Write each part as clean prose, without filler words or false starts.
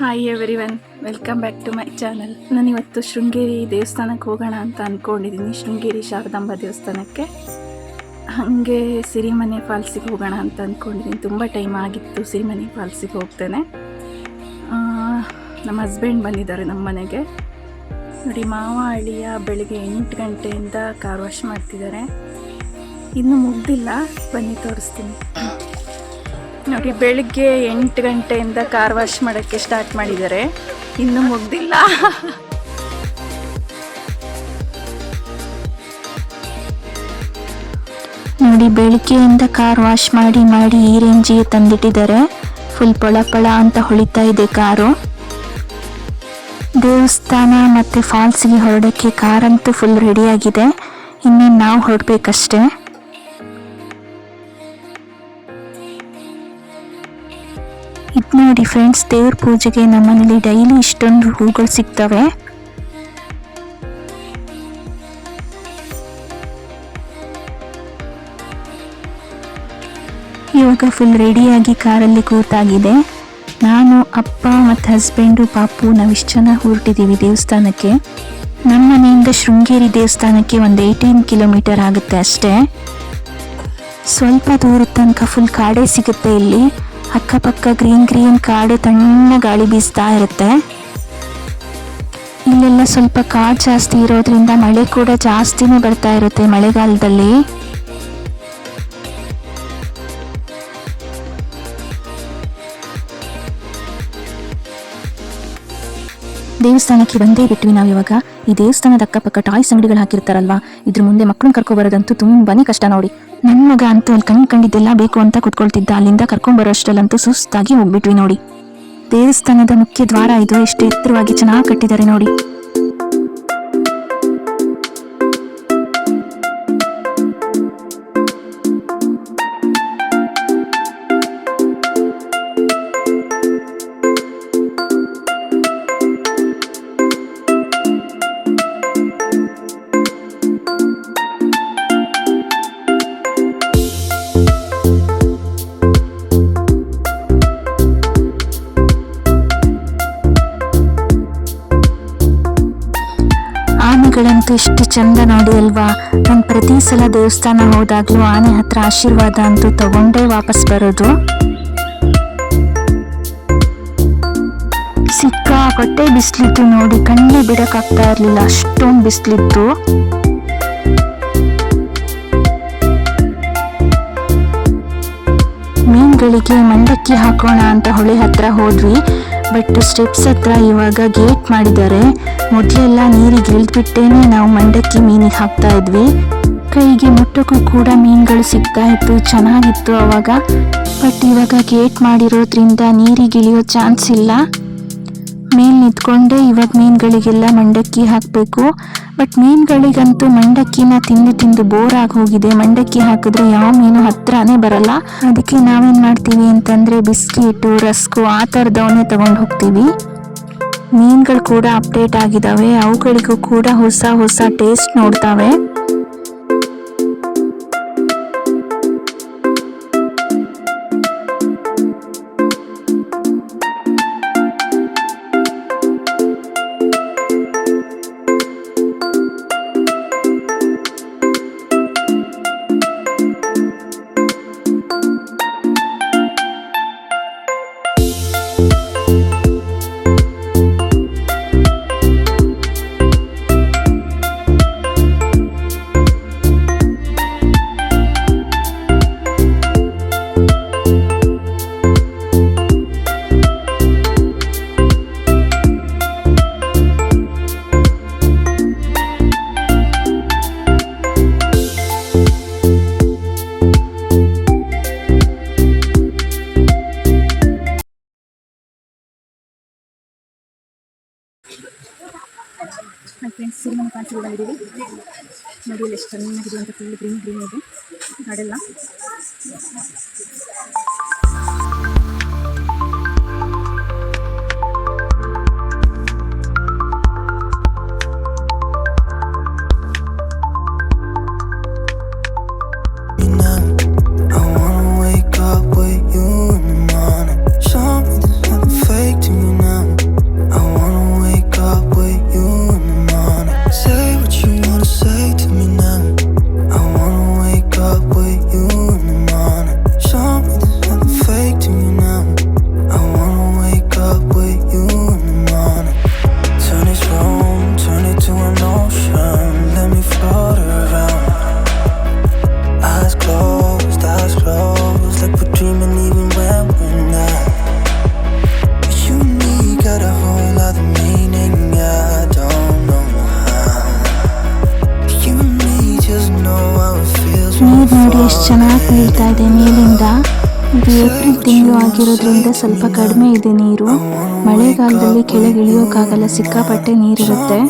Hi everyone, welcome back to my channel. ನಾನಿವತ್ತು ಶೃಂಗೇರಿ ದೇವಸ್ಥಾನಕ್ಕೆ ಹೋಗೋಣ ಅಂತ ಅಂದ್ಕೊಂಡಿದ್ದೀನಿ. ಶೃಂಗೇರಿ ಶಾರದಾಂಬ ದೇವಸ್ಥಾನಕ್ಕೆ, ಹಾಗೆ ಸಿರಿಮನೆ ಫಾಲ್ಸಿಗೆ ಹೋಗೋಣ ಅಂತ ಅಂದ್ಕೊಂಡಿದ್ದೀನಿ. ತುಂಬ ಟೈಮ್ ಆಗಿತ್ತು ಸಿರಿಮನೆ ಫಾಲ್ಸಿಗೆ ಹೋಗ್ತೇನೆ. ನಮ್ಮ ಹಸ್ಬೆಂಡ್ ಬಂದಿದ್ದಾರೆ ನಮ್ಮ ಮನೆಗೆ. ನೋಡಿ, ಮಾವ ಅಳಿಯ ಬೆಳಿಗ್ಗೆ 8 ಗಂಟೆಯಿಂದ ಕಾರ್ ವಾಶ್ ಮಾಡ್ತಿದ್ದಾರೆ. ಇನ್ನೂ ಮುಗ್ದಿಲ್ಲ, ಬನ್ನಿ ತೋರಿಸ್ತೀನಿ. ನೋಡಿ, ಬೆಳಿಗ್ಗೆ 8 ಗಂಟೆಯಿಂದ ಕಾರ್ ವಾಶ್ ಮಾಡೋಕ್ಕೆ ಸ್ಟಾರ್ಟ್ ಮಾಡಿದ್ದಾರೆ, ಇನ್ನೂ ಮುಗ್ದಿಲ್ಲ. ನೋಡಿ, ಬೆಳಿಗ್ಗೆಯಿಂದ ಕಾರ್ ವಾಶ್ ಮಾಡಿ ಈ ರೇಂಜಿಗೆ ತಂದಿಟ್ಟಿದ್ದಾರೆ. ಫುಲ್ ಪಳ ಅಂತ ಹೊಳಿತಾ ಇದೆ ಕಾರು. ದೇವಸ್ಥಾನ ಮತ್ತು ಫಾಲ್ಸ್ಗೆ ಹೊರಡೋಕ್ಕೆ ಕಾರಂತೂ ಫುಲ್ ರೆಡಿಯಾಗಿದೆ. ಇನ್ನೇನು ನಾವು ಹೊರಡಬೇಕಷ್ಟೇ. ಇದು ನೋಡಿ ಫ್ರೆಂಡ್ಸ್, ದೇವ್ರ ಪೂಜೆಗೆ ನಮ್ಮನೇಲಿ ಡೈಲಿ ಇಷ್ಟೊಂದು ಹೂಗಳು ಸಿಗ್ತವೆ. ಇವಾಗ ಫುಲ್ ರೆಡಿಯಾಗಿ ಕಾರಲ್ಲಿ ಕೂತಾಗಿದೆ. ನಾನು, ಅಪ್ಪ ಮತ್ತು ಹಸ್ಬೆಂಡು, ಪಾಪು ನಾವಿಷ್ಟು ಜನ ಹೊರಟಿದ್ದೀವಿ ದೇವಸ್ಥಾನಕ್ಕೆ. ನಮ್ಮ ಮನೆಯಿಂದ ಶೃಂಗೇರಿ ದೇವಸ್ಥಾನಕ್ಕೆ ಒಂದು 18 ಕಿಲೋಮೀಟರ್ ಆಗುತ್ತೆ ಅಷ್ಟೇ. ಸ್ವಲ್ಪ ದೂರದ ತನಕ ಫುಲ್ ಕಾಡೇ ಸಿಗುತ್ತೆ. ಇಲ್ಲಿ ಅಕ್ಕಪಕ್ಕ ಗ್ರೀನ್ ಕಾಡು, ತಣ್ಣ ಗಾಳಿ ಬೀಸ್ತಾ ಇರುತ್ತೆ. ಇಲ್ಲೆಲ್ಲ ಸ್ವಲ್ಪ ಕಾಡು ಜಾಸ್ತಿ ಇರೋದ್ರಿಂದ ಮಳೆ ಕೂಡ ಜಾಸ್ತಿನೇ ಬರ್ತಾ ಇರುತ್ತೆ ಮಳೆಗಾಲದಲ್ಲಿ. ದೇವಸ್ಥಾನಕ್ಕೆ ಬಂದೇ ಬಿಟ್ವಿ ನಾವು ಇವಾಗ. ಈ ದೇವಸ್ಥಾನದ ಅಕ್ಕಪಕ್ಕ ಟಾಯ್ಸ್ ಅಂಗಡಿಗಳು ಹಾಕಿರ್ತಾರಲ್ವಾ, ಇದ್ರ ಮುಂದೆ ಮಕ್ಕಳನ್ನ ಕರ್ಕೊಬರೋದಂತೂ ತುಂಬಾನೇ ಕಷ್ಟ ನೋಡಿ. ನನ್ನ ಮಗ ಅಂತೂ ಅಲ್ಲಿ ಕಂಡಿದ್ದೆಲ್ಲ ಬೇಕು ಅಂತ ಕುತ್ಕೊಳ್ತಿದ್ದ. ಅಲ್ಲಿಂದ ಕರ್ಕೊಂಡ್ಬರೋಷ್ಟಲ್ಲಂತೂ ಸುಸ್ತಾಗಿ ಹೋಗ್ಬಿಟ್ವಿ ನೋಡಿ. ದೇವಸ್ಥಾನದ ಮುಖ್ಯ ದ್ವಾರ ಇದು, ಎಷ್ಟು ಎತ್ತರವಾಗಿ ಚೆನ್ನಾಗಿ ಕಟ್ಟಿದ್ದಾರೆ ನೋಡಿ. ಆನೆಗಳಂತೂ ಎಷ್ಟು ಚಂದ ನೋಡಿ ಅಲ್ವಾ. ನಾನು ಪ್ರತಿ ಸಲ ದೇವಸ್ಥಾನ ಹೋದಾಗ್ಲೂ ಆನೆ ಹತ್ರ ಆಶೀರ್ವಾದ ಅಂತೂ ತಗೊಂಡೇ ವಾಪಸ್ ಬರೋದು. ಸಿಕ್ಕಾಪಟ್ಟೆ ಬಿಸಿಲಿತ್ತು ನೋಡಿ, ಕಣ್ಣೇ ಬಿಡಕ್ಕಾಗ್ತಾ ಇರ್ಲಿಲ್ಲ, ಅಷ್ಟೊಂದು ಬಿಸಿಲಿತ್ತು. ಮೀನುಗಳಿಗೆ ಮಂಡಕ್ಕಿ ಹಾಕೋಣ ಅಂತ ಹೊಳೆ ಹತ್ರ ಹೋದ್ವಿ. ಬಟ್ ಸ್ಟೆಪ್ಸ್ ಹತ್ರ ಇವಾಗ ಗೇಟ್ ಮಾಡಿದ್ದಾರೆ. ಮೊದಲೆಲ್ಲ ನೀರಿಗೆ ಇಳಿದ್ಬಿಟ್ಟೇನೆ ನಾವು ಮಂಡಕ್ಕಿ ಮೀನಿಗೆ ಹಾಕ್ತಾ ಇದ್ವಿ. ಕೈಗೆ ಮುಟ್ಟಕ್ಕೂ ಕೂಡ ಮೀನುಗಳು ಸಿಗ್ತಾ ಇತ್ತು, ಚೆನ್ನಾಗಿತ್ತು ಅವಾಗ. ಬಟ್ ಇವಾಗ ಗೇಟ್ ಮಾಡಿರೋದ್ರಿಂದ ನೀರಿಗೆ ಇಳಿಯೋ ಚಾನ್ಸ್ ಇಲ್ಲ. ಮೇಲ್ ನಿಂತ್ಕೊಂಡೇ ಇವಾಗ ಮೀನುಗಳಿಗೆಲ್ಲ ಮಂಡಕ್ಕಿ ಹಾಕಬೇಕು. ಬಟ್ ಮೀನುಗಳಿಗಂತೂ ಮಂಡಕ್ಕಿನ ತಿಂದು ಬೋರ್ ಆಗಿ ಹೋಗಿದೆ. ಮಂಡಕ್ಕಿ ಹಾಕಿದ್ರೆ ಯಾವ ಮೀನು ಹತ್ರನೇ ಬರಲ್ಲ. ಅದಕ್ಕೆ ನಾವೇನು ಮಾಡ್ತೀವಿ ಅಂತಂದರೆ ಬಿಸ್ಕಿಟು, ರಸ್ಕು ಆ ಥರದವನ್ನೇ ತಗೊಂಡು ಹೋಗ್ತೀವಿ. ಮೀನುಗಳು ಕೂಡ ಅಪ್ಡೇಟ್ ಆಗಿದ್ದಾವೆ, ಅವುಗಳಿಗೂ ಕೂಡ ಹೊಸ ಟೇಸ್ಟ್ ನೋಡ್ತಾವೆ. ಫ್ರೆಂಡ್ಸ್, ಸಿರಿಮನೆ ಫಾಲ್ಸಿಗೆ ಬಂದಿದ್ದೀವಿ. ನೋಡಿ ಎಷ್ಟು ಚೆನ್ನಾಗಿದೆ ಅಂತ, ಫುಲ್ ಗ್ರೀನ್ ಇದೆ ನಾಡೆಲ್ಲ. Show me there's nothing fake to you now. ಚೆನ್ನಾಗಿ ಬೀಳ್ತಾ ಇದೆ ಮೇಲಿಂದ. ಇದು ಏಪ್ರಿಲ್ ತಿಂಗಳು ಆಗಿರೋದ್ರಿಂದ ಸ್ವಲ್ಪ ಕಡಿಮೆ ಇದೆ ನೀರು. ಮಳೆಗಾಲದಲ್ಲಿ ಕೆಳಗೆ ಇಳಿಯೋಕ್ಕಾಗಲ್ಲ, ಸಿಕ್ಕಾಪಟ್ಟೆ ನೀರಿರುತ್ತೆ.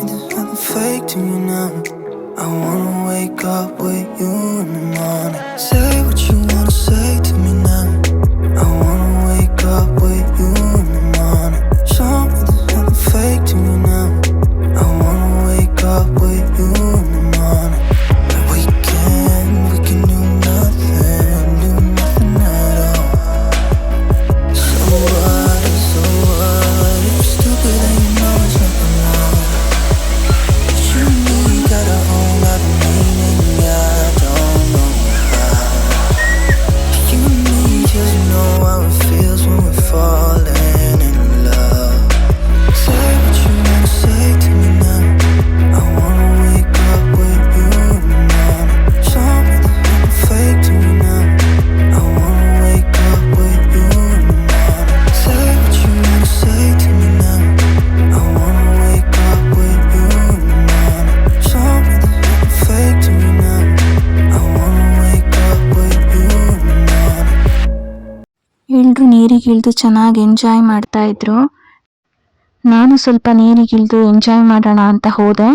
I wanna wake up with you in the morning. Say what you wanna say to me now. I wanna wake up with you in the morning. Show me there's nothing fake to me now. I wanna wake up with you in the morning. We can do nothing at all. So what, if you're stupid and you know it's nothing wrong. You and me got our own lot of meaning, I don't know how. You and me just know how it feels when we're falling in love. Say what you wanna say to me now. I wanna wake up with you in the morning. Show me there's nothing fake to me now. I wanna wake up with you in the morning. Say what you wanna say to me now. I wanna wake up with you in the morning. Show me there's nothing fake to me now. I wanna wake up with you in the morning. ಎಲ್ರು ನೀರಿಗಿಳಿದು ಚೆನ್ನಾಗಿ enjoy ಮಾಡ್ತಾ ಇದ್ರು. ನಾನು ಸ್ವಲ್ಪ ನೀರಿಗಿಳಿದು enjoy ಮಾಡೋಣ ಅಂತ ಹೋದೆ.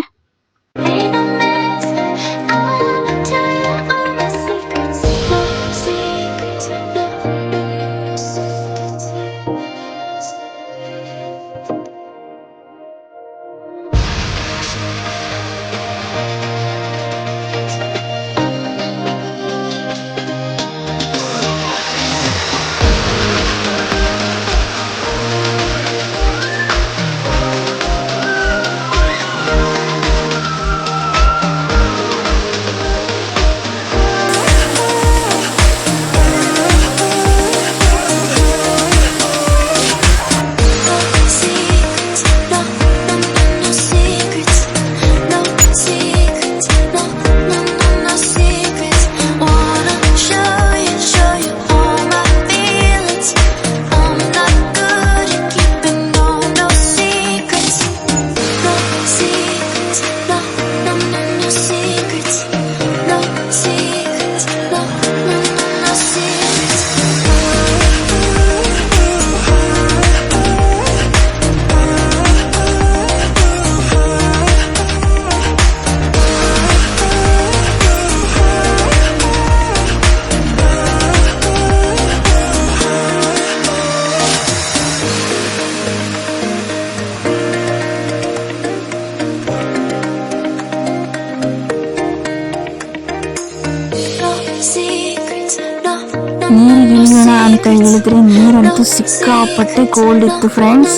ನೀರಿಗಿಳಿಯೋಣ ಅಂತ ಹೇಳಿದ್ರೆ ನೀರಂತೂ ಸಿಕ್ಕಾಪಟ್ಟೆ ಕೋಲ್ಡ್ ಇತ್ತು ಫ್ರೆಂಡ್ಸ್.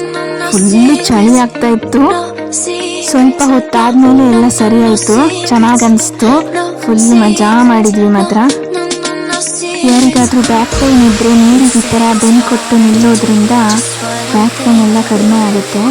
ಫುಲ್ಲು ಚಳಿ ಆಗ್ತಾ ಇತ್ತು. ಸ್ವಲ್ಪ ಹೊತ್ತಾದ್ಮೇಲೆ ಎಲ್ಲ ಸರಿ ಆಯ್ತು, ಚೆನ್ನಾಗ್ ಅನಿಸ್ತು. ಫುಲ್ ಮಜಾ ಮಾಡಿದ್ವಿ ಮಾತ್ರ. ಯಾರಿಗಾದ್ರೂ ಬ್ಯಾಕ್ ಪೈನ್ ಇದ್ರೆ ನೀರಿಗೆ ಈ ಥರ ಬೆನ್ನು ಕೊಟ್ಟು ನಿಲ್ಲೋದ್ರಿಂದ ಬ್ಯಾಕ್ ಪೈನ್ ಎಲ್ಲ ಕಡಿಮೆ ಆಗುತ್ತೆ.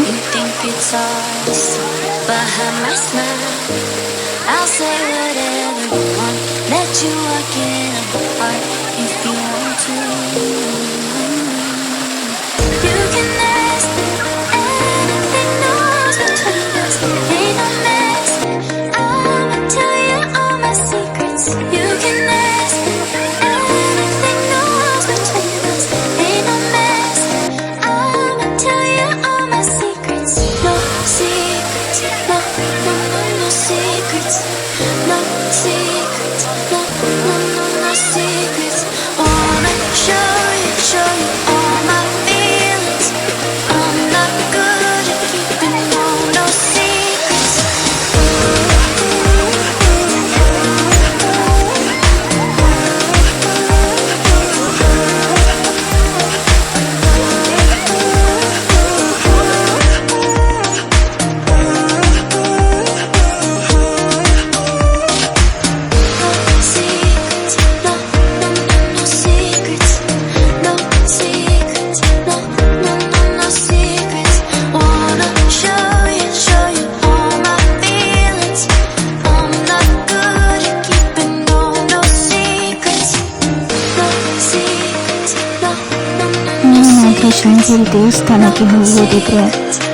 ಶೃಂಗೇರಿ ದೇವಸ್ಥಾನಕ್ಕೆ ಹೋಗೋದಿದ್ರೆ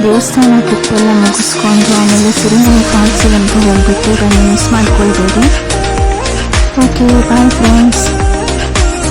ದೇವಸ್ಥಾನ ಟ್ರಿಪ್ಪೆಲ್ಲ ಮುಗಿಸ್ಕೊಂಡು ಆಮೇಲೆ ಸಿರಿಮನೆ ಫಾಲ್ಸಿಗೆ ಅಂತ ಹೋಗ್ಬಿಟ್ಟು ಅದನ್ನು ಮಿಸ್ ಮಾಡ್ಕೊಳ್ಬೇಡಿ. Okay, bye friends.